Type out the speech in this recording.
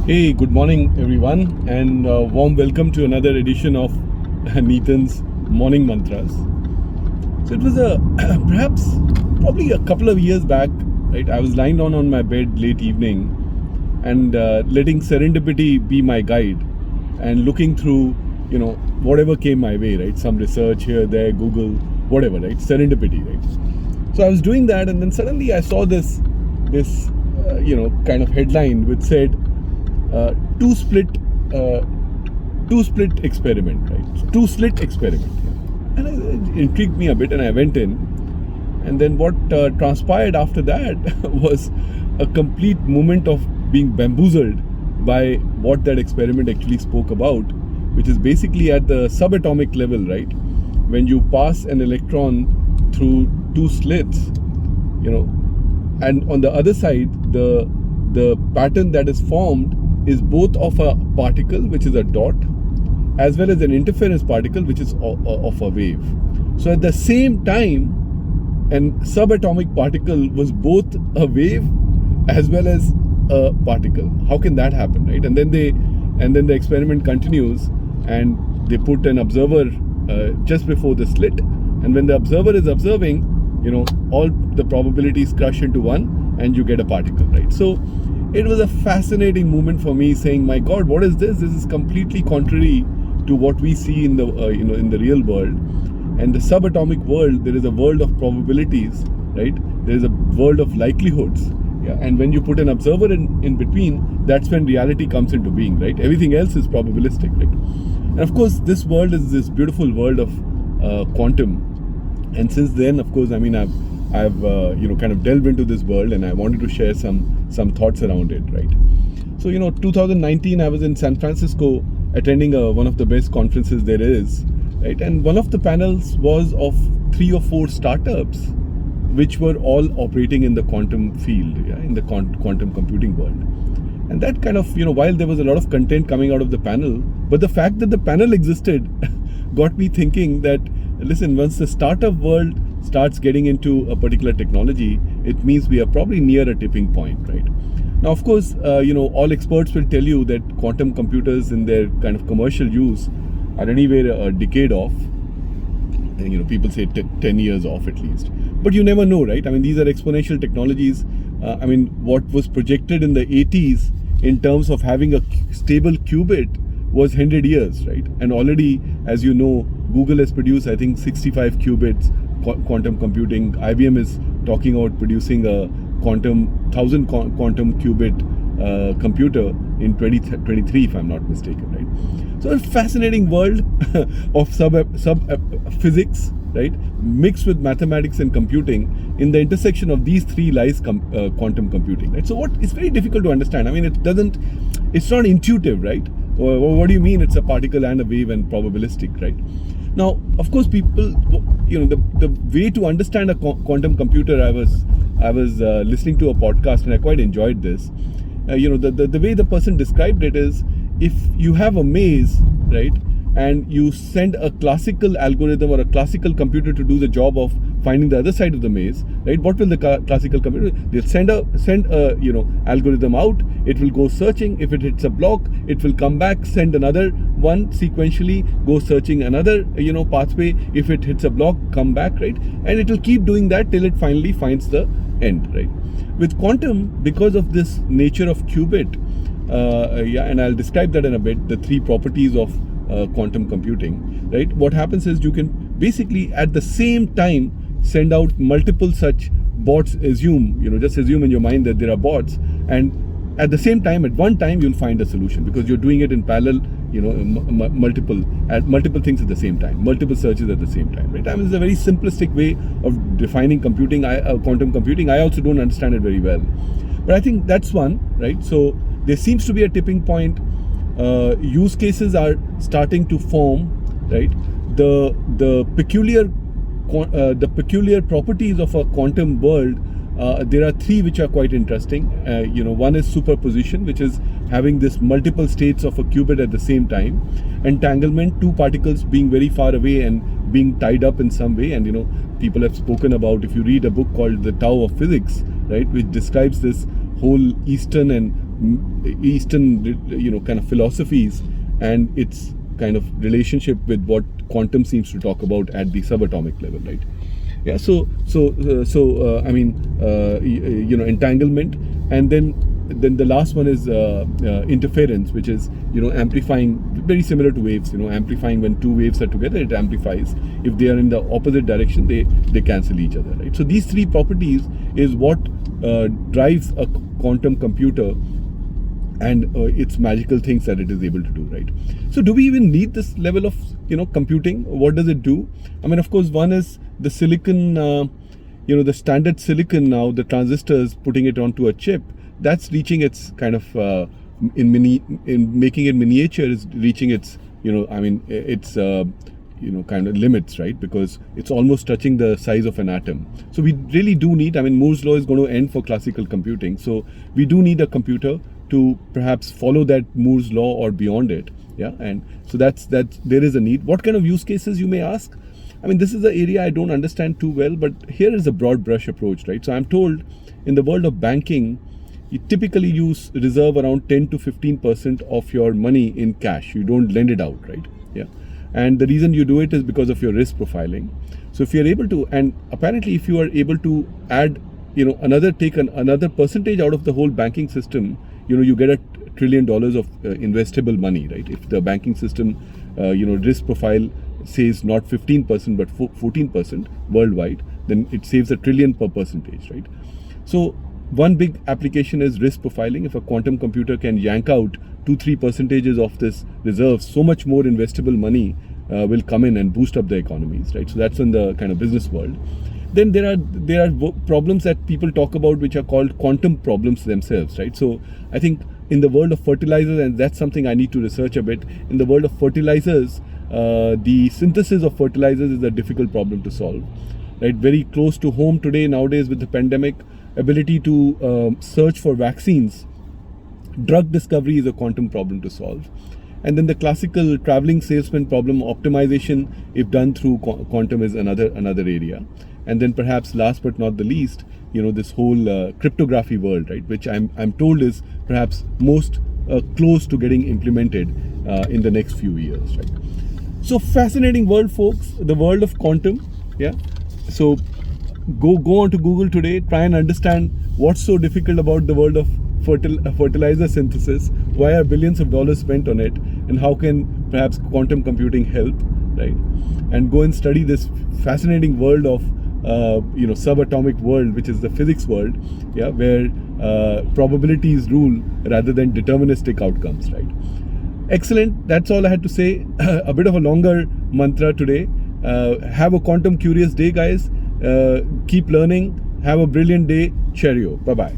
Hey, good morning, everyone, and warm welcome to another edition of Neetan's Morning Mantras. So it was probably a couple of years back, right? I was lying down on my bed late evening and letting serendipity be my guide and looking through, whatever came my way, right? Some research here, there, Google, whatever, right? Serendipity, right? So I was doing that, and then suddenly I saw this kind of headline which said, uh, two split uh, two split experiment, right? Two slit experiment, and it intrigued me a bit, and I went in, and then what transpired after that was a complete moment of being bamboozled by what that experiment actually spoke about, which is basically at the subatomic level, right? When you pass an electron through two slits, and on the other side, the pattern that is formed is both of a particle, which is a dot, as well as an interference particle, which is of a wave. So at the same time, an subatomic particle was both a wave as well as a particle. How can that happen, right? And then the experiment continues, and they put an observer just before the slit, and when the observer is observing, all the probabilities crush into one, and you get a particle, right? So it was a fascinating moment for me, saying, my God, what is this? This is completely contrary to what we see in the in the real world. And the subatomic world, there is a world of probabilities, right? There is a world of likelihoods. Yeah. And when you put an observer in between, that's when reality comes into being, right? Everything else is probabilistic, right? And of course, this world is this beautiful world of quantum. And since then, of course, I've kind of delved into this world, and I wanted to share some thoughts around it, right? So 2019, I was in San Francisco attending one of the best conferences there is, right? And one of the panels was of 3 or 4 startups which were all operating in the quantum field, in the quantum computing world. And that kind of, while there was a lot of content coming out of the panel, but the fact that the panel existed got me thinking that, listen, once the startup world starts getting into a particular technology, it means we are probably near a tipping point, right? Now, of course, all experts will tell you that quantum computers in their kind of commercial use are anywhere a decade off. And, people say 10 years off at least. But you never know, right? These are exponential technologies. What was projected in the 80s in terms of having a stable qubit was 100 years, right? And already, as you know, Google has produced, I think, 65 qubits quantum computing. IBM is talking about producing a 1,000 quantum qubit computer in 2023, if I'm not mistaken, right? So a fascinating world of sub physics, right, mixed with mathematics and computing. In the intersection of these three lies quantum computing, right? So it's very difficult to understand. It's not intuitive, right? What do you mean it's a particle and a wave and probabilistic, right? Now, of course, people, the way to understand a quantum computer, I was listening to a podcast, and I quite enjoyed this. The way the person described it is, if you have a maze, right, and you send a classical algorithm or a classical computer to do the job of finding the other side of the maze, right? What will the classical computer do? They'll send a algorithm out. It will go searching. If it hits a block, it will come back, send another one sequentially, go searching another pathway. If it hits a block, come back, right? And it will keep doing that till it finally finds the end, right? With quantum, because of this nature of qubit, and I'll describe that in a bit, the 3 properties of quantum computing, right? What happens is you can basically at the same time send out multiple such bots. Just assume in your mind that there are bots, and at the same time, at one time, you'll find a solution because you're doing it in parallel, multiple things at the same time, multiple searches at the same time, right? It's a very simplistic way of defining computing, quantum computing. I also don't understand it very well, but I think that's one, right? So there seems to be a tipping point. Use cases are starting to form, right? The peculiar properties of a quantum world. There are 3 which are quite interesting. One is superposition, which is having this multiple states of a qubit at the same time. Entanglement, 2 particles being very far away and being tied up in some way. And people have spoken about, if you read a book called The Tao of Physics, right, which describes this whole Eastern and Eastern, kind of philosophies and its kind of relationship with what quantum seems to talk about at the subatomic level, right? Yeah. Entanglement, and then the last one is interference, which is amplifying, very similar to waves. Amplifying, when two waves are together, it amplifies. If they are in the opposite direction, they cancel each other, right? So these three properties is what drives a quantum computer and its magical things that it is able to do, right? So do we even need this level of computing? What does it do? I mean, of course, one is the silicon, the standard silicon now, the transistors, putting it onto a chip, that's reaching its kind of in making it miniature, is reaching its its kind of limits, right? Because it's almost touching the size of an atom. So we really do need, Moore's law is going to end for classical computing, so we do need a computer to perhaps follow that Moore's law or beyond it. Yeah. And so that's there is a need. What kind of use cases, you may ask? This is an area I don't understand too well, but here is a broad brush approach, right? So I'm told in the world of banking, you typically reserve around 10 to 15% of your money in cash. You don't lend it out, right? Yeah. And the reason you do it is because of your risk profiling. So if you're able to, and apparently if you are able to add, take another percentage out of the whole banking system, you get $1 trillion of investable money, right? If the banking system, risk profile says not 15% but 14% worldwide, then it saves $1 trillion per percentage, right? So one big application is risk profiling. If a quantum computer can yank out 2-3% of this reserve, so much more investable money will come in and boost up the economies, right? So that's in the kind of business world. Then there are problems that people talk about which are called quantum problems themselves, right? So I think in the world of fertilizers, and that's something I need to research a bit, in the world of fertilizers, the synthesis of fertilizers is a difficult problem to solve, right? Very close to home today nowadays with the pandemic, ability to search for vaccines, drug discovery is a quantum problem to solve. And then the classical traveling salesman problem, optimization, if done through quantum, is another area. And then perhaps last but not the least, this whole cryptography world, right, which I'm told is perhaps most close to getting implemented in the next few years, right? So fascinating world, folks, the world of quantum. Yeah. So go on to Google today, try and understand what's so difficult about the world of fertilizer synthesis, why are billions of dollars spent on it, and how can perhaps quantum computing help, right? And go and study this fascinating world of subatomic world, which is the physics world, yeah, where probabilities rule rather than deterministic outcomes, right? Excellent. That's all I had to say. A bit of a longer mantra today. Have a quantum curious day, guys. Keep learning. Have a brilliant day. Cheerio. Bye-bye.